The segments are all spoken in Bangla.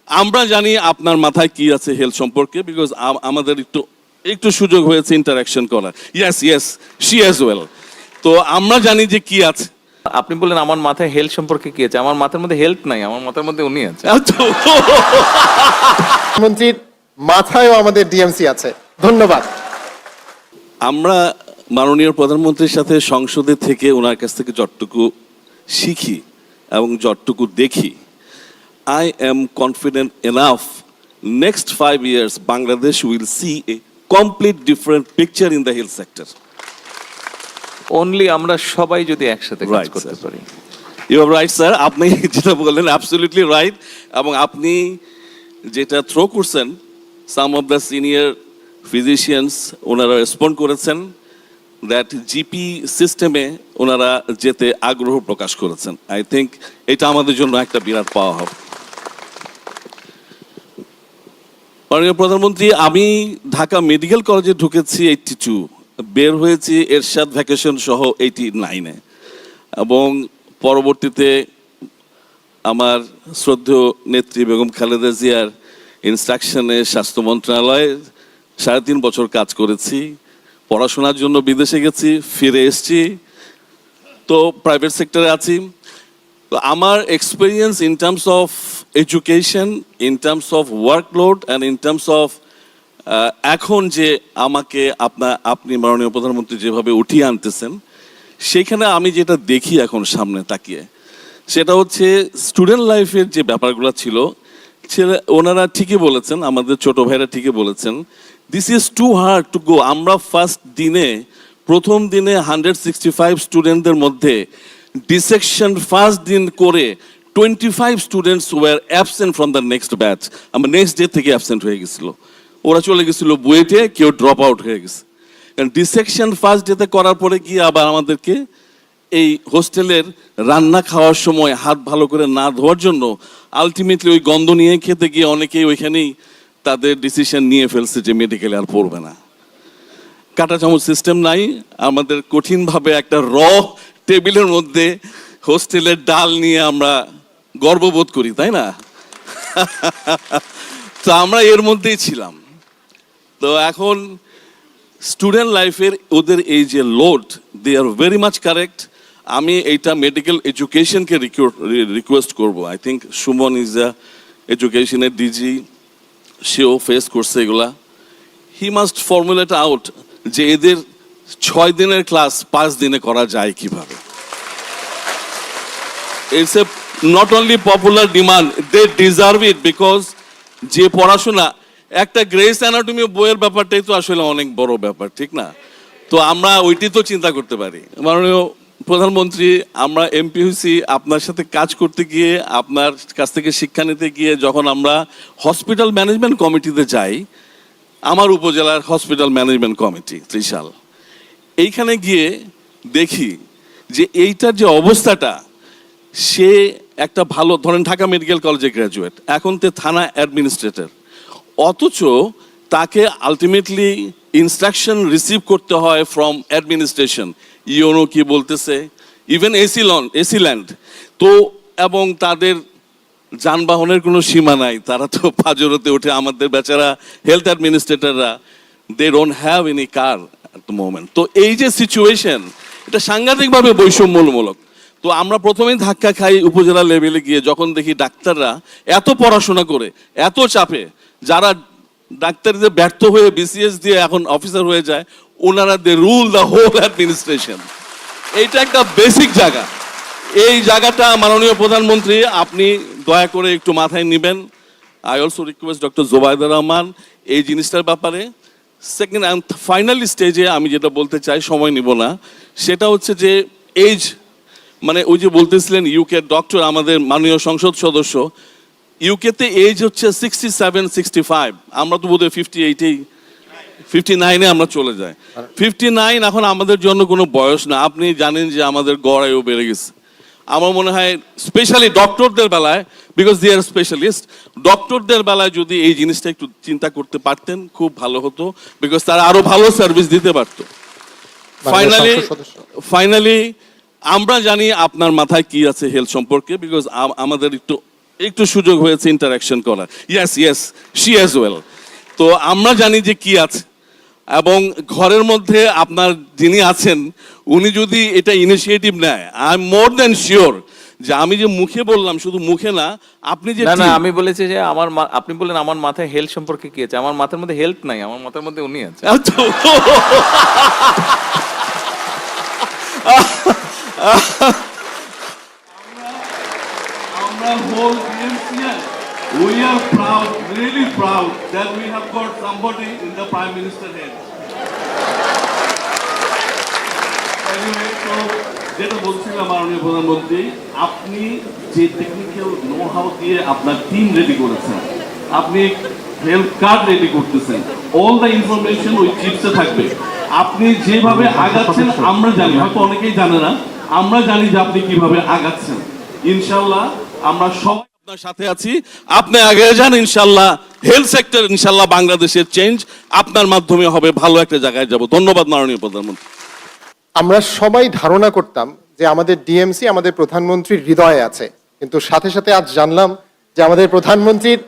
আমরা জানি আপনার মাথায় কি আছে হেলথ সম্পর্কে, বিকজ আমাদের একটু সুযোগ হয়েছে ইন্টারাকশন করার। Yes yes, she as well. তো আমরা জানি যে কি আছে। আপনি বললেন আমার মাথায় হেলথ সম্পর্কে কি আছে, আমার মাথার মধ্যে হেলথ নাই, আমার মাথার মধ্যে উনি আছে। মন্ত্রীর মাথায়ও আমাদের ডিএমসি আছে। ধন্যবাদ। আমরা মাননীয় প্রধানমন্ত্রীর সাথে সংসদে থেকে ওনার কাছ থেকে যতটুকু শিখি এবং যতটুকু দেখি, I am confident enough next 5 years Bangladesh will see a complete different picture in the health sector. Only আমরা সবাই যদি একসাথে কাজ Right, করতে sir. পারি। You are right, sir. আপনি যেটা বললেন absolutely right, এবং আপনি যেটা থ্রো করছেন, some of the senior physicians ওনারা রেসপন্ড করেছেন দ্যাট জিপি সিস্টেমে ওনারা যেতে আগ্রহ প্রকাশ করেছেন। আই থিঙ্ক এটা আমাদের জন্য একটা বিরাট পাওয়া হবে। মাননীয় প্রধানমন্ত্রী, আমি ঢাকা মেডিকেল কলেজে ঢুকেছি 82, বের হয়েছি এরশাদ ভ্যাকেশন সহ 89-এ, এবং পরবর্তীতে আমার শ্রদ্ধেয় নেত্রী বেগম খালেদা জিয়ার ইনস্ট্রাকশনে স্বাস্থ্য মন্ত্রণালয়ে 3.5 বছর কাজ করেছি। পড়াশোনার জন্য বিদেশে গেছি, ফিরে এসেছি, তো প্রাইভেট সেক্টরে আছি। তো আমার experience in terms of education, in terms of workload and in terms of এখন যে আমাকে আপনি মাননীয় প্রধানমন্ত্রী যেভাবে উঠিয়ে আনতেছেন, সেখানে আমি যেটা দেখি এখন সামনে তাকিয়ে, সেটা হচ্ছে স্টুডেন্ট লাইফের যে ব্যাপারগুলো ছিল, ওনারা ঠিকই বলেছেন, আমাদের ছোট ভাইরা ঠিকই বলেছেন, this is too hard to go. আমরা প্রথম দিনে 165 স্টুডেন্টদের মধ্যে ডিসেকশন ফার্স্ট দিন করে 25 students were absent from the next batch. আমরা নেক্সট ডে থেকে অ্যাবসেন্ট হয়ে গেছিল, ওরা চলে গেছিল বুয়েটে, কেউ ড্রপ আউট হয়ে গেছে। কারণ ডিসেকশন ফার্স্ট ডেতে করার পরে গিয়ে আবার আমাদেরকে এই হোস্টেলের রান্না খাওয়ার সময় হাত ভালো করে না ধোয়ার জন্য আলটিমেটলি ওই গন্ধ নিয়ে খেতে গিয়ে অনেকেই ওইখানেই তাদের ডিসিশন নিয়ে ফেলছে যে মেডিকেলে আর পড়বে না। কাঁটা চামচ সিস্টেম নাই, আমাদের কঠিনভাবে একটা টেবিলের মধ্যে হোস্টেলের ডাল নিয়ে আমরা গর্ববোধ করি, তাই না? তো আমরা এর মধ্যেই ছিলাম। তো এখন স্টুডেন্ট লাইফের ওদের এই যে load, they are very much correct. আমি এইটা মেডিকেল এডুকেশনকে রিকোয়েস্ট করব। I think Suman is the এডুকেশনের ডিজি, সেও ফেস করছে এগুলা। হি মাস্ট ফর্মুলেট আউট যে এদের 6 দিনের ক্লাস 5 দিনে করা যায় কিভাবে। It's a not only popular demand, they deserve it, because যে পড়াশোনা, একটা গ্রেস অ্যানাটমি বইয়ের ব্যাপারটাই তো আসলে অনেক বড় ব্যাপার, ঠিক না? তো আমরা ওইটি তো চিন্তা করতে পারি। মাননীয় প্রধানমন্ত্রী, আমরা এমপি হয়েছি আপনার সাথে কাজ করতে গিয়ে, আপনার কাছ থেকে শিক্ষা নিতে গিয়ে। যখন আমরা হসপিটাল ম্যানেজমেন্ট কমিটিতে যাই, আমার উপজেলার হসপিটাল ম্যানেজমেন্ট কমিটি ত্রিশাল, এইখানে গিয়ে দেখি যে এইটার যে অবস্থাটা, সে একটা ভালো, ধরেন ঢাকা মেডিকেল কলেজে গ্র্যাজুয়েট, এখন তে থানা অ্যাডমিনিস্ট্রেটর, অথচ তাকে আলটিমেটলি ইনস্ট্রাকশন রিসিভ করতে হয় ফ্রম অ্যাডমিনিস্ট্রেশন, ইউনো কি বলতেছে, ইভেন এসি ল্যান্ড তো, এবং তাদের যানবাহনের কোনো সীমা নাই, তারা তো পাজরতে ওঠে। আমাদের বেচারা হেলথ অ্যাডমিনিস্ট্রেটররা, they don't have any car at the moment. তো এই যে সিচুয়েশন, এটা সাংঘাতিকভাবে বৈষম্যমূলক। তো আমরা প্রথমেই ধাক্কা খাই উপজেলা লেভেলে গিয়ে, যখন দেখি ডাক্তাররা এত পড়াশোনা করে, এত চাপে, যারা ডাক্তারদের ব্যর্থ হয়ে বিসিএস দিয়ে এখন অফিসার হয়ে যায়, ওনারা দে রুল দ্য হোল অ্যাডমিনিস্ট্রেশন। এইটা একটা বেসিক জায়গা। এই জায়গাটা মাননীয় প্রধানমন্ত্রী আপনি দয়া করে একটু মাথায় নেবেন। I also request doctor Zobaidur Rahman এই জিনিসটার ব্যাপারে। সেকেন্ড অ্যান্ড ফাইনাল স্টেজে আমি যেটা বলতে চাই, সময় নিব না, সেটা হচ্ছে যে এজ, মানে ওই যে বলতেছিলেন ইউকে ডক্টর, আমাদের মাননীয় সংসদ সদস্য, ইউকেতে এজ হচ্ছে 67, 65, আমরা তো বোধহয় 58, 59-এ আমরা চলে যাই। 59 এখন আমাদের জন্য কোনো বয়স না। আপনি জানেন যে আমাদের গড় আয়ু বেড়ে গেছে। আমার মনে হয় স্পেশালি ডক্টরদের বেলায়, বিকজ দে আর স্পেশালিস্ট, ডক্টরদের বেলায় যদি এই জিনিসটা একটু চিন্তা করতে পারতেন খুব ভালো হতো, বিকজ তারা আরো ভালো সার্ভিস দিতে পারতো। ফাইনালি আমরা জানি আপনার মাথায় কি আছে হেলথ সম্পর্কে, বিকজ আমাদের একটু সুযোগ হয়েছে ইন্টারাকশন করা। Yes yes, she as well. তো আমরা জানি যে কি আছে, এবং ঘরের মধ্যে আপনার যিনি আছেন উনি যদি এটা ইনিশিয়েটিভ নেয়, I am more than sure যে আমি যে মুখে বললাম, শুধু মুখে না, আপনি যে না না team- আমি বলেছি যে আপনি বললেন আমার মাথায় হেলথ সম্পর্কে কি আছে, আমার মাথার মধ্যে হেলথ নাই, আমার মাথার মধ্যে উনি আছে। আচ্ছা। আমরা whole DMCN, we are proud, really proud that we have got somebody in the Prime Minister head. Anyway, so যেটা বলছিলাম মাননীয় প্রধানমন্ত্রী, আপনি যে টেকনিক্যাল নো হাউ দিয়ে আপনার টিম রেডি করেছেন, আপনি হেলথ কার্ড রেডি করতেছেন, অল দ্য ইনফরমেশন ওই চিপসে থাকবে। আপনি যেভাবে আগাচ্ছেন আমরা জানি, হয়তো অনেকেই জানে না, আমরা জানি যে আপনি কিভাবে আগাচ্ছেন। ইনশাল্লাহ আমরা সবাই আপনার সাথে আছি, আপনি আগে যান ইনশাল্লাহ। হেলথ সেক্টর ইনশাল্লাহ বাংলাদেশের চেঞ্জ আপনার মাধ্যমে হবে, ভালো একটা জায়গায় যাব। ধন্যবাদ মাননীয় প্রধানমন্ত্রী। আমরা সবাই ধারণা করতাম যে আমাদের ডিএমসি আমাদের প্রধানমন্ত্রীর হৃদয়ে আছে, কিন্তু সাথে সাথে আজ জানলাম যে আমাদের প্রধানমন্ত্রীর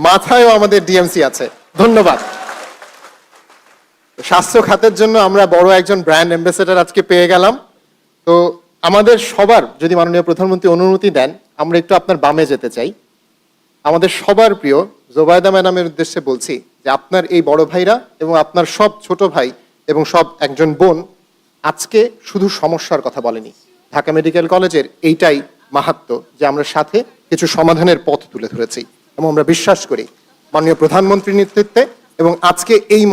মাথায়ও আমাদের ডিএমসি আছে। ধন্যবাদ। স্বাস্থ্য খাতের জন্য আমরা বড় একজন ব্র্যান্ড অ্যাম্বাসেডর আজকে পেয়ে গেলাম। তো আমাদের সবার, যদি মাননীয় প্রধানমন্ত্রী অনুমতি দেন, আমরা একটু আপনার বামে যেতে চাই। আমাদের সবার প্রিয় জোবায়দা ম্যাডামের উদ্দেশ্যে বলছি যে আপনার এই বড় ভাইরা এবং আপনার সব ছোট ভাই এবং সব একজন বোন আজকে শুধু সমস্যার কথা বলেনি। ঢাকা মেডিকেল কলেজের এইটাই মাহাত্ম্য যে আমরা সাথে কিছু সমাধানের পথ তুলে ধরেছি, এবং আমরা বিশ্বাস করি মাননীয় প্রধানমন্ত্রীর নেতৃত্বে এবং আজকে এই